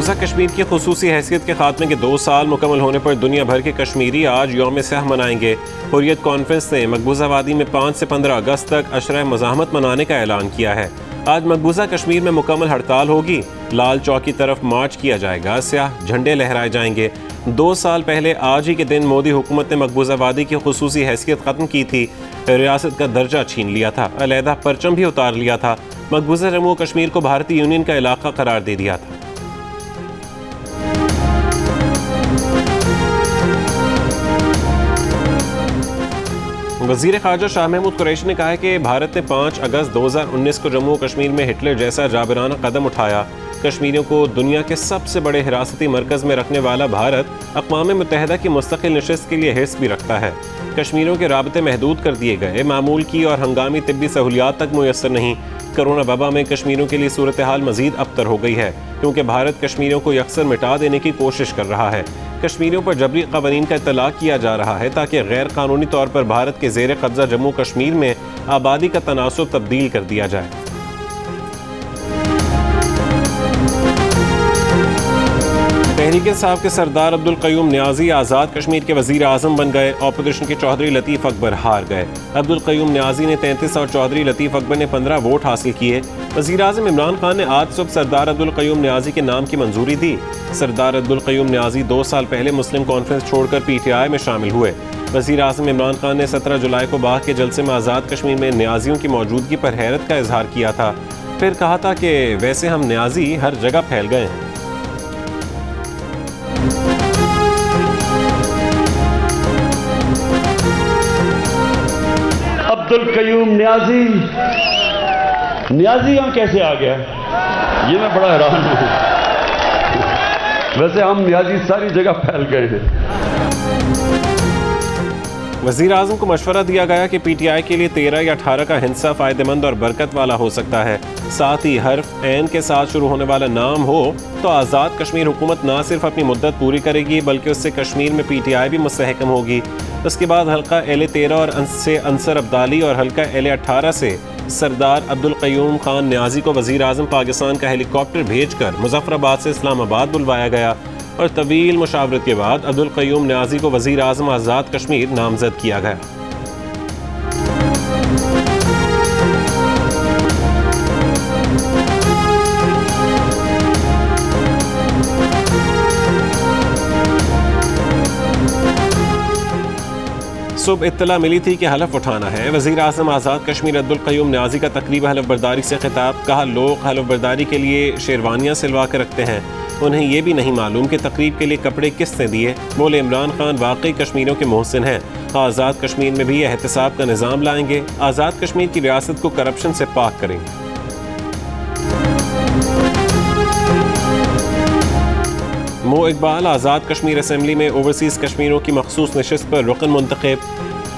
मकबूजा कश्मीर की खुसूसी हैसियत के खात्मे के 2 साल मुकम्मल होने पर दुनिया भर के कश्मीरी आज यौम सह मनाएंगे। हुर्रियत कॉन्फ्रेंस ने मकबूजा वादी में 5 से 15 अगस्त तक अशरा मज़ाहमत मनाने का ऐलान किया है। आज मकबूजा कश्मीर में मुकम्मल हड़ताल होगी। लाल चौक की तरफ मार्च किया जाएगा, स्याह झंडे लहराए जाएंगे। 2 साल पहले आज ही के दिन मोदी हुकूमत ने मकबूजा वादी की खुसूसी हैसियत ख़त्म की थी, रियासत का दर्जा छीन लिया था, अलहदा परचम भी उतार लिया था, मकबूजा जम्मू कश्मीर को भारतीय यूनियन का इलाका करार दे दिया था। वज़ीर ख़ारजा शाह महमूद कुरैशी ने कहा है कि भारत ने 5 अगस्त 2019 को जम्मू कश्मीर में हिटलर जैसा जाबिराना कदम उठाया। कश्मीरियों को दुनिया के सबसे बड़े हिरासती मरकज़ में रखने वाला भारत अक़वाम मुत्तहिदा की मुस्तक़िल नशिस्त के लिए हिर्स भी रखता है। कश्मीरियों के राबते महदूद कर दिए गए, मामूल की और हंगामी तिब्बी सहूलियात तक मुयस्सर नहीं। कोरोना वबा में कश्मीरियों के लिए सूरत हाल मज़ीद अबतर हो गई है, क्योंकि भारत कश्मीरियों को यकसर मिटा देने की कोशिश कर रहा है। कश्मीरियों पर जबरी क़वानीन का इत्तलाक़ किया जा रहा है ताकि गैर कानूनी तौर पर भारत के ज़ेर कब्ज़ा जम्मू कश्मीर में आबादी का तनासुब तब्दील कर दिया जाए। तहरीक इंसाफ के सरदार अब्दुल क़य्यूम नियाज़ी आज़ाद कश्मीर के वज़ीर आज़म बन गए। अपोजिशन के चौधरी लतीफ़ अकबर हार गए। अब्दुल क़य्यूम नियाज़ी ने 33 और चौधरी लतीफ़ अकबर ने 15 वोट हासिल किए। वज़ीर आज़म इमरान खान ने आज सुबह सरदार अब्दुल क़य्यूम नियाज़ी के नाम की मंजूरी दी। सरदार अब्दुल क़य्यूम नियाज़ी 2 साल पहले मुस्लिम कॉन्फ्रेंस छोड़कर PTI में शामिल हुए। वज़ीर आज़म इमरान खान ने 17 जुलाई को बाग के जलसे में आज़ाद कश्मीर में नियाज़ियों की मौजूदगी पर हैरत का इजहार किया था। फिर कहा था कि वैसे हम नियाज़ी हर जगह फैल गए हैं। अब्दुल क़य्यूम नियाज़ी यहाँ कैसे आ गया, ये मैं बड़ा हैरान हूं। वैसे हम नियाज़ी सारी जगह फैल गए हैं। वज़ीर आज़म को मशवरा दिया गया कि PTI के लिए 13 या 18 का हिस्सा फ़ायदेमंद और बरकत वाला हो सकता है। साथ ही हर्फ एन के साथ शुरू होने वाला नाम हो तो आज़ाद कश्मीर हुकूमत ना सिर्फ अपनी मुद्दत पूरी करेगी बल्कि उससे कश्मीर में PTI भी मुस्तहकम होगी। उसके बाद हल्का LA-13 और से अंसर अब्दाली और हल्का LA-18 से सरदार अब्दुल क़य्यूम खान नियाज़ी को वज़ीर आज़म पाकिस्तान का हेलीकॉप्टर भेजकर मुज़फ़्फ़राबाद से इस्लामाबाद बुलवाया गया और तवील मुशावरत के बाद अब्दुल क़य्यूम नियाज़ी को वज़ीर आज़म आज़ाद कश्मीर नामज़द किया गया। सुबह इत्तला मिली थी कि हलफ उठाना है। वज़ीर आज़म आज़ाद कश्मीर अब्दुल क़य्यूम नियाज़ी का तकरीब हलफ बर्दारी से खिताब। कहा, लोग हलफ बर्दारी के लिए शेरवानियाँ सिलवा कर रखते हैं, उन्हें ये भी नहीं मालूम कि तकरीब के लिए कपड़े किसने दिए। बोले, इमरान खान वाकई कश्मीरियों के मोहसिन हैं। आज़ाद कश्मीर में भी एहतसाब का निज़ाम लाएंगे। आज़ाद कश्मीर की रियासत को करप्शन से पाक करेंगे। मो इकबाल आज़ाद कश्मीर असम्बली में ओवरसीज़ कश्मीरियों की मखसूस नशिस्त पर रुकन मुंतखब।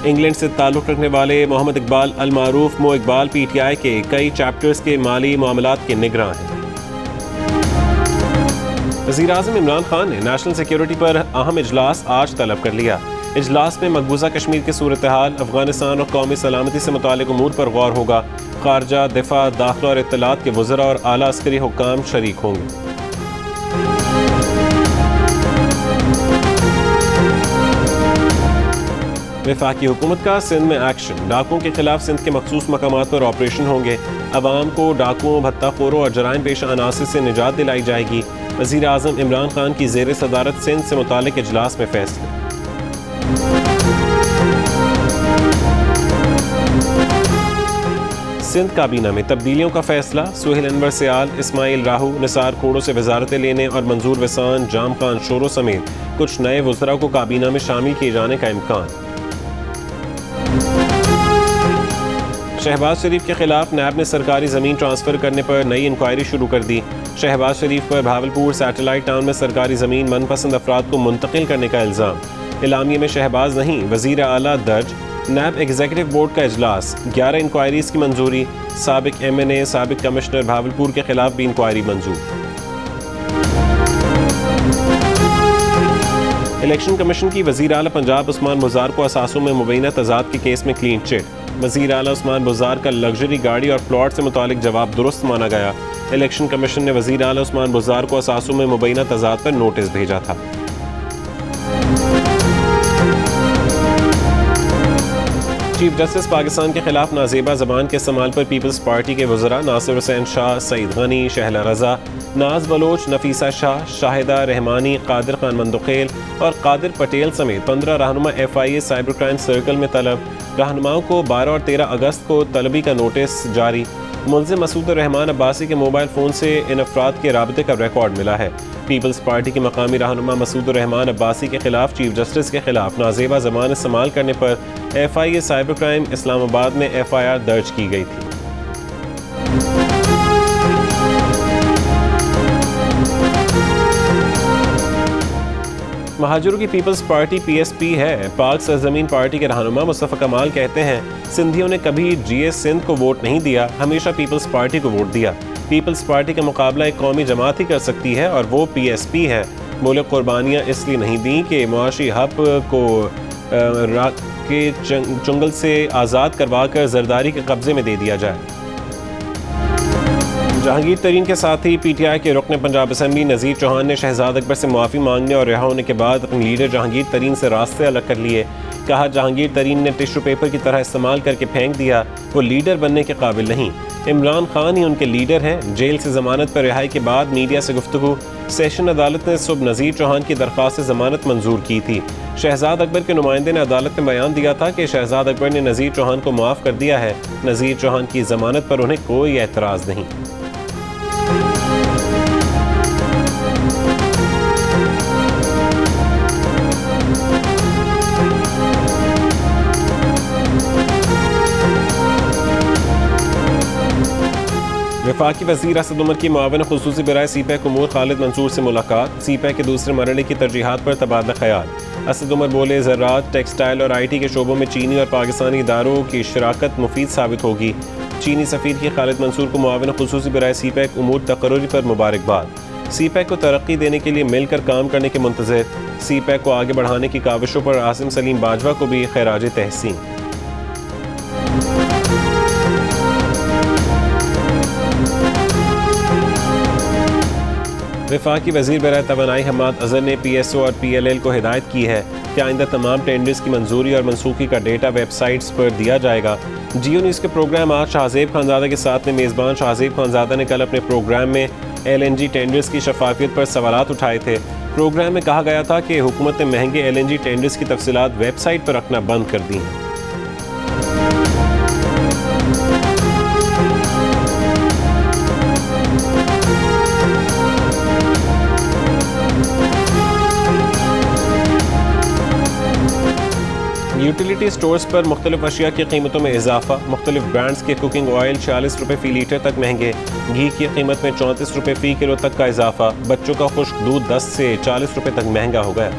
इंग्लैंड से ताल्लुक़ रखने वाले मोहम्मद इकबाल अल मारूफ मो इकबाल PTI के कई चैप्टर्स के माली मामलात के निगरां हैं। वज़ीर आज़म इमरान खान ने नेशनल सिक्योरिटी पर अहम इजलास आज तलब कर लिया। इजलास में मकबूजा कश्मीर की सूरत हाल, अफगानिस्तान और कौमी सलामती से मुताल्लिक़ उमूर पर गौर होगा। ख़ारजा, दिफा, दाखिला और इत्तलात के वज़रा और आला अस्करी हुक्काम शरीक होंगे। वफाकी हुकूमत का सिंध में एक्शन। डाकुओं के खिलाफ सिंध के मखसूस मकामात पर ऑपरेशन होंगे। अवाम को डाकुओं, भत्ताखोरों और जराइम पेशा अनासिर से निजात दिलाई जाएगी। वज़ीर आज़म इमरान खान की ज़ेर सदारत सिंध से मुताल्लिक़ इजलास में फैसले। सिंध काबीना में तब्दीलियों का फैसला। सुहेल अनवर सियाल, इस्माइल राहू, निसार खोड़ों से वजारतें लेने और मंजूर वसान, जाम खान शोरो समेत कुछ नए वज़रा को काबीना में शामिल किए जाने का इम्कान। शहबाज शरीफ के खिलाफ नैब ने सरकारी ज़मीन ट्रांसफ़र करने पर नई इंक्वायरी शुरू कर दी। शहबाज शरीफ पर भावलपुर सैटेलाइट टाउन में सरकारी ज़मीन मनपसंद अफराद को मुंतकिल करने का इल्ज़ाम। इलामिये में शहबाज नहीं, वज़ीर आला दर्ज। नैब एग्जीक्यूटिव बोर्ड का इजलास। 11 इंक्वायरीज़ की मंजूरी। साबिक MNA, साबिक कमिश्नर भावलपुर के खिलाफ भी इंक्वायरी मंजूर। इलेक्शन कमीशन की वज़ीर आला पंजाब उस्मान मुज़ार को असासों में मुबैना तजाद के केस में क्लीन चिट। वज़ीर आला उस्मान बुज़ार का लग्जरी गाड़ी और प्लॉट से मुतालिक जवाब दुरुस्त माना गया। इलेक्शन कमीशन ने वज़ीर आला उस्मान बुज़ार को असासों में मुबैना तज़ाद पर नोटिस भेजा था। चीफ जस्टिस पाकिस्तान के खिलाफ नाजेबा ज़बान के इस्तेमाल पर पीपल्स पार्टी के वज़रा नासिर हुसैन शाह, सईद गनी, शहला रज़ा, नाज बलोच, नफीसा शाह, शाहिदा रहमानी, कादिर खान मंदुखेल और कादिर पटेल समेत 15 रहनुमा FIA साइबर क्राइम सर्कल में तलब। रहनुमाओं को 12 और 13 अगस्त को तलबी का नोटिस जारी। मुल्ज़िम मसूद रहमान अब्बासी के मोबाइल फ़ोन से इन अफराद के राबते का रिकॉर्ड मिला है। पीपल्स पार्टी के मकामी रहनुमा मसूद रहमान अब्बासी के खिलाफ चीफ जस्टिस के खिलाफ नाजेबा ज़बान इस्तेमाल करने पर FIA साइबर क्राइम इस्लामाबाद में FIR दर्ज की गई थी। महाजरों की पीपल्स पार्टी PSP है। पाक सरजमीन पार्टी के रहनुमा मुस्तफ़ा कमाल कहते हैं, सिंधियों ने कभी GS सिंध को वोट नहीं दिया, हमेशा पीपल्स पार्टी को वोट दिया। पीपल्स पार्टी का मुकाबला एक कौमी जमात ही कर सकती है और वो PSP है। बोले कुर्बानियाँ इसलिए नहीं दी कि मुआशी हब को रात के चुंगल से आज़ाद करवा कर जरदारी के कब्जे में दे दिया जाए। जहांगीर तरीन के साथ ही PTI के रुकन पंजाब असम्बली नज़ीर चौहान ने शहजाद अकबर से माफ़ी मांगने और रिहा होने के बाद अपने लीडर जहांगीर तरीन से रास्ते अलग कर लिए। कहा, जहांगीर तरीन ने टिश्यू पेपर की तरह इस्तेमाल करके फेंक दिया, वो लीडर बनने के काबिल नहीं। इमरान खान ही उनके लीडर हैं। जेल से ज़मानत पर रिहाई के बाद मीडिया से गुफ्तगू। सेशन अदालत ने सुबह नज़ीर चौहान की दरख्वास्त ज़मानत मंजूर की थी। शहजाद अकबर के नुमाइंदे ने अदालत में बयान दिया था कि शहजाद अकबर ने नज़ीर चौहान को माफ़ कर दिया है। नज़ीर चौहान की ज़मानत पर उन्हें कोई एतराज़ नहीं। वफाकी वज़ीर असद उमर की मुआविन खुसूसी बराए CPEC उमूर खालिद मंसूर से मुलाकात। CPEC के दूसरे मरहले की तरजीहात पर तबादला ख्याल। असद उमर बोले, ज़राअत, टेक्सटाइल और IT के शोबों में चीनी और पाकिस्तानी इदारों की शराकत मुफीद साबित होगी। चीनी सफ़ीर की खालिद मंसूर को मुआविन खुसूसी बराए CPEC उमूर तकर्रुरी पर मुबारकबाद। CPEC को तरक्की देने के लिए मिलकर काम करने के मुंतज़िर। CPEC को आगे बढ़ाने की काविशों पर आसिम सलीम बाजवा को भी खैराज तहसीन। वफाकी वज़ीर बराए तवानाई हम्माद अज़हर ने PSO और PLL को हिदायत की है कि आइंदा तमाम टेंडर्स की मंजूरी और मनसूखी का डेटा वेबसाइट्स पर दिया जाएगा। जियो न्यूज़ के प्रोग्राम आज शाहज़ेब खानज़ादा के साथ में मेज़बान शाहज़ेब खानज़ादा ने कल अपने प्रोग्राम में LNG टेंडर्स की शफाफियत पर सवालात उठाए थे। प्रोग्राम में कहा गया था कि हुकूमत ने महंगे LNG टेंडर्स की तफसीलात वेबसाइट पर रखना बंद कर दी हैं। यूटिलिटी स्टोर्स पर मुख्तलिफ अशिया की कीमतों में इजाफा। मुख्तलिफ ब्रांड्स के कुकिंग ऑयल 46 रुपये फ़ी लीटर तक महंगे। घी की कीमत में 34 रुपये फ़ी किलो तक का इजाफा। बच्चों का खुश्क दूध 10 से 40 रुपये तक महंगा हो गया।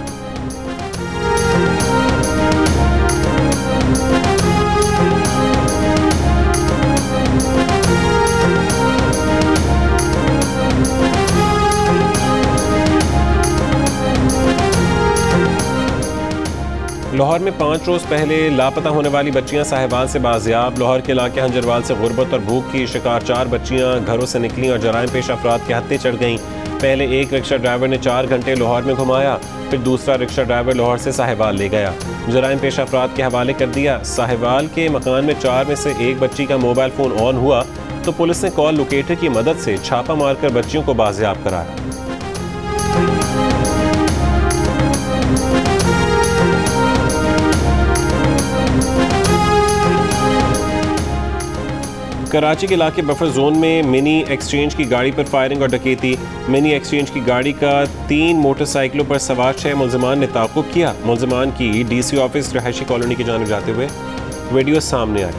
लाहौर में 5 रोज़ पहले लापता होने वाली बच्चियां साहिवाल से बाजियाब। लाहौर के इलाके हंजरवाल से गुर्बत और भूख की शिकार 4 बच्चियां घरों से निकलीं और जराइम पेश अफराद के हत्थे चढ़ गईं। पहले एक रिक्शा ड्राइवर ने 4 घंटे लाहौर में घुमाया, फिर दूसरा रिक्शा ड्राइवर लाहौर से साहिवाल ले गया, जराइम पेश अफराद के हवाले कर दिया। साहिवाल के मकान में 4 में से एक बच्ची का मोबाइल फ़ोन ऑन हुआ तो पुलिस ने कॉल लोकेटर की मदद से छापा मारकर बच्चियों को बाजियाब कराया। कराची के इलाके बफर जोन में मिनी एक्सचेंज की गाड़ी पर फायरिंग और डकैती। मिनी एक्सचेंज की गाड़ी का 3 मोटरसाइकिलों पर सवार 6 मुल्ज़िमान ने ताक़ुब किया। मुल्ज़िमान की DC ऑफिस रहायशी कॉलोनी की जानिब जाते हुए वीडियो सामने आई।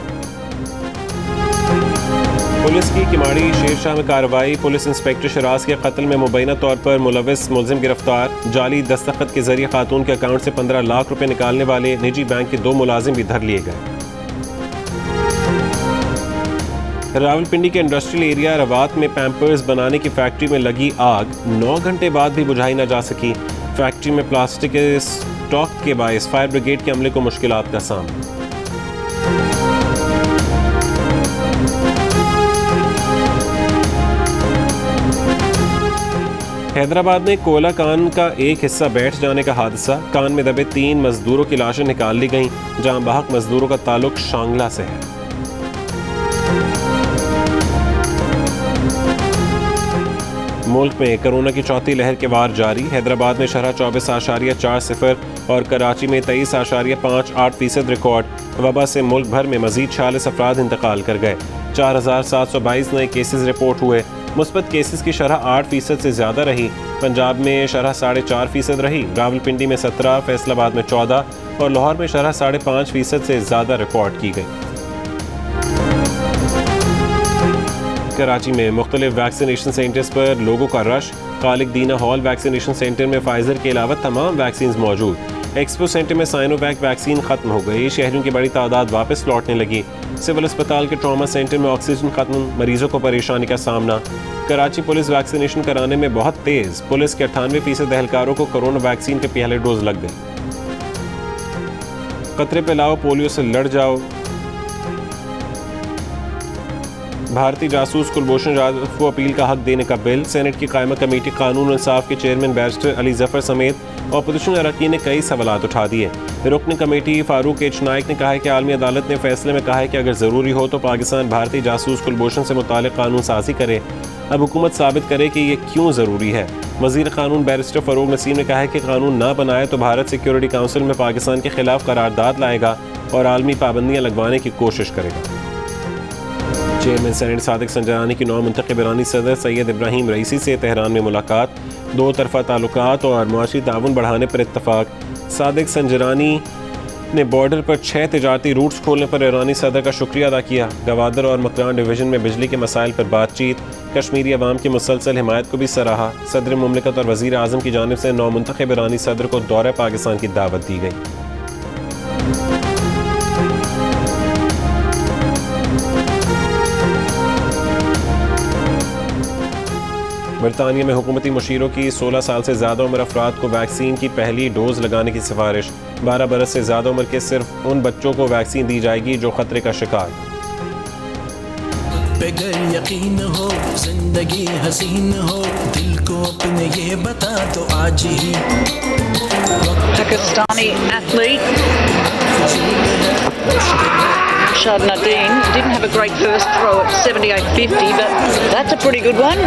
पुलिस की किमाड़ी शेरशाह में कार्रवाई। पुलिस इंस्पेक्टर शराज के कत्ल में मुबैना तौर पर मुलविस मुल्ज़िम गिरफ्तार। जाली दस्तखत के जरिए खातून के अकाउंट से 15 लाख रुपए निकालने वाले निजी बैंक के 2 मुलाजिम भी धर लिए गए। रावलपिंडी के इंडस्ट्रियल एरिया रवात में पैम्पर्स बनाने की फैक्ट्री में लगी आग 9 घंटे बाद भी बुझाई न जा सकी। फैक्ट्री में प्लास्टिक के स्टॉक के बायस फायर ब्रिगेड के अमले को मुश्किलात का सामना। हैदराबाद में कोयला कान का एक हिस्सा बैठ जाने का हादसा, कान में दबे 3 मजदूरों की लाशें निकाल ली गईं, जहां बाहक मजदूरों का ताल्लुक शांगला से है। मुल्क में कोरोना की चौथी लहर के वार जारी। हैदराबाद में शरह 24.40 और कराची में 23.58% रिकॉर्ड। वबा से मुल्क भर में मजीद 46 अफराद इंतकाल कर गए। 4,722 नए केसेस रिपोर्ट हुए। मुस्बत केसेस की शरह 8% से ज़्यादा रही। पंजाब में शरह 4.5% रही। रावलपिंडी में 17, फैसलाबाद में 14 और लाहौर में शरह 5.5% से ज़्यादा रिकॉर्ड की गई। कराची में मुख्तलिफ वैक्सीनेशन सेंटर्स पर लोगों का रश। खालिक दीना हॉल वैक्सीनेशन सेंटर में फाइजर के अलावा तमाम वैक्सीन मौजूद। एक्सपो सेंटर में साइनोवैक वैक्सीन खत्म हो गई। शहरियों की बड़ी तादाद वापस लौटने लगी। सिविल अस्पताल के ट्रॉमा सेंटर में ऑक्सीजन खत्म, मरीजों को परेशानी का सामना। कराची पुलिस वैक्सीनेशन कराने में बहुत तेज। पुलिस के 98% एहलकारों को कोरोना वैक्सीन के पहले डोज लग गई। खतरे पे लाओ, पोलियो से लड़ जाओ। भारतीय जासूस कुलभूषण जाधव को अपील का हक देने का बिल। सेनेट की कायमा कमेटी कानून और इंसाफ के चेयरमैन बैरिस्टर अली जफर समेत अपोजिशन अरकान ने कई सवालात उठा दिए। रुकन कमेटी फारूक एच नाइक ने कहा है कि आलमी अदालत ने फैसले में कहा है कि अगर ज़रूरी हो तो पाकिस्तान भारतीय जासूस कुलभूषण से मुताल्लिक़ कानून साजी करे। अब हुकूमत साबित करे कि ये क्यों ज़रूरी है। वज़ीर कानून बैरिस्टर फ़रूक नसीम ने कहा है कि कानून ना बनाए तो भारत सिक्योरिटी काउंसिल में पाकिस्तान के खिलाफ करारदाद लाएगा और आलमी पाबंदियाँ लगवाने की कोशिश करेगा। चेयरमैन सेनेट सादिक संजरानी की नौमुंतखब ईरानी सदर सैयद इब्राहिम रईसी से तेहरान में मुलाकात। 2 तरफ़ा ताल्लुकात और मुआशी ताउन बढ़ाने पर इत्तफाक। सादिक संजरानी ने बॉर्डर पर 6 तिजारती रूट्स खोलने पर ईरानी सदर का शुक्रिया अदा किया। गवादर और मकरान डिवीज़न में बिजली के मसाइल पर बातचीत। कश्मीरी अवाम की मुसलसल हिमायत को भी सराहा। सदर मुमलिकत और वज़ीर आज़म की जानिब से नौमुंतखब ईरानी सदर को दौरे पाकिस्तान की दावत दी गई। बरतानिया में हुकूमती मुशीरों की 16 साल से ज़्यादा उम्र अफराद को वैक्सीन की पहली डोज लगाने की सिफारिश। 12 बरस से ज़्यादा उम्र के सिर्फ उन बच्चों को वैक्सीन दी जाएगी जो खतरे का शिकार। बगैर यकीन हो जिंदगी हसीन हो, दिल को अपने ये बता तो आज ही। Pakistani athlete Arshad Nadeem didn't have a great first throw at 78.50, but that's a pretty good one.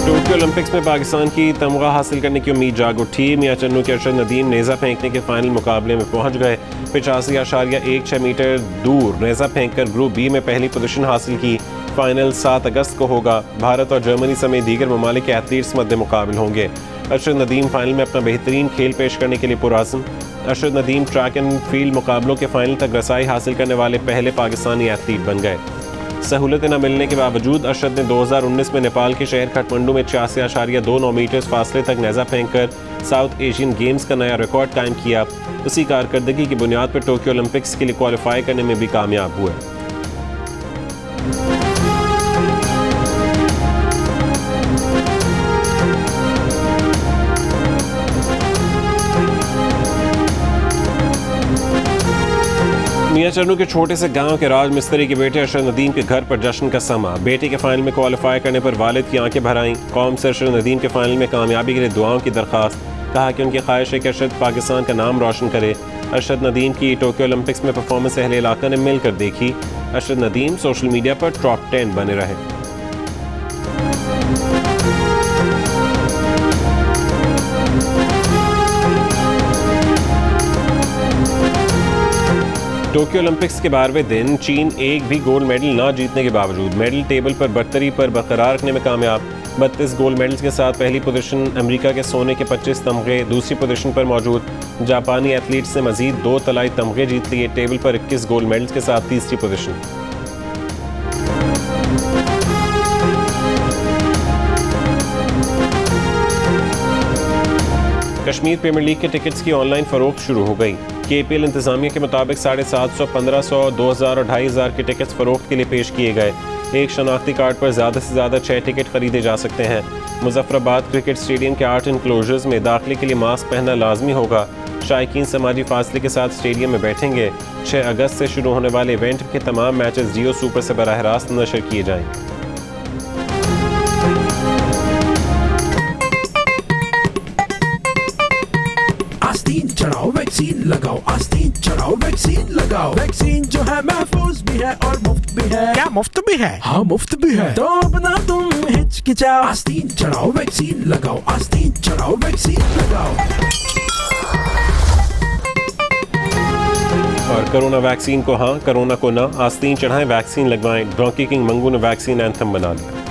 Tokyo Olympics में पाकिस्तान की तमगा हासिल करने की उम्मीद जाग उठी। मियां चन्नू के अरशद नदीम नेज़ा फेंकने के फाइनल मुकाबले में पहुंच गए। 85.16 मीटर दूर नेज़ा फेंककर ग्रुप बी में पहली पोजीशन हासिल की। फाइनल 7 अगस्त को होगा। भारत और जर्मनी समेत दीगर ममालिक के एथलीट्स मध्य मुकाबल होंगे। अरशद नदीम फाइनल में अपना बेहतरीन खेल पेश करने के लिए पुरअज़्म। Arshad Nadeem track and field मुकाबलों के फाइनल तक रसाई हासिल करने वाले पहले पाकिस्तानी एथलीट बन गए। सहूलतें न मिलने के बावजूद अरशद ने 2019 में नेपाल के शहर काठमांडू में 86.29 मीटर्स फासले तक नेज़ा फेंककर साउथ एशियन गेम्स का नया रिकॉर्ड कायम किया। उसी कारकर्दगी की बुनियाद पर टोक्यो ओलंपिक्स के लिए क्वालिफाई करने में भी कामयाब हुए। मियां चन्नू के छोटे से गांव के राज मिस्त्री के बेटे अरशद नदीम के घर पर जश्न का समा। बेटे के फाइनल में क्वालिफाई करने पर वालिद की आंखें भर आईं। कौम से अरशद नदीम के फाइनल में कामयाबी के लिए दुआओं की दरख्वास्त। कहा कि उनकी ख्वाहिश है कि अरशद पाकिस्तान का नाम रोशन करे। अरशद नदीम की टोक्यो ओलंपिक्स में परफॉर्मेंस अहले इलाका ने मिलकर देखी। अरशद नदीम सोशल मीडिया पर टॉप 10 बने रहे। टोक्यो ओलंपिक्स के 12वें दिन चीन एक भी गोल्ड मेडल न जीतने के बावजूद मेडल टेबल पर बरतरी पर बरकरार रखने में कामयाब। 32 गोल्ड मेडल्स के साथ पहली पोजीशन अमेरिका के सोने के 25 तमगे दूसरी पोजीशन पर मौजूद। जापानी एथलीट्स ने मजीद 2 तलाई तमगे जीत लिए। टेबल पर 21 गोल्ड मेडल्स के साथ तीसरी पोजीशन। कश्मीर प्रीमियर लीग के टिकट्स की ऑनलाइन फरोख्त शुरू हो गई। KPL इंतजामिया के मुताबिक 750, 1500, 2000 और 2500 के टिकट्स फरोख्त के लिए पेश किए गए। एक शनाख्ती कार्ड पर ज़्यादा से ज़्यादा 6 टिकट खरीदे जा सकते हैं। मुजफ्फराबाद क्रिकेट स्टेडियम के आर्ट इनक्लोजर्स में दाखिले के लिए मास्क पहनना लाजमी होगा। शायकीन समाजी फासले के साथ स्टेडियम में बैठेंगे। 6 अगस्त से शुरू होने वाले इवेंट के तमाम मैचेस जियो सुपर से बराह रास्त नशर किए जाएंगे। आस्तीन चढ़ाओ वैक्सीन लगाओ, आस्तीन चढ़ाओ वैक्सीन लगाओ। वैक्सीन जो है महफूज भी है और मुफ्त भी है। क्या मुफ्त भी है? हाँ मुफ्त भी है। तो अपना तुम हिचकिचाओ, आस्तीन चढ़ाओ वैक्सीन लगाओ, आस्तीन चढ़ाओ वैक्सीन लगाओ। और कोरोना वैक्सीन को हाँ, कोरोना को ना, आस्तीन चढ़ाएं, वैक्सीन लगवाएं। ड्रॉकी किंग मंगू ने वैक्सीन एंथम बना लिया।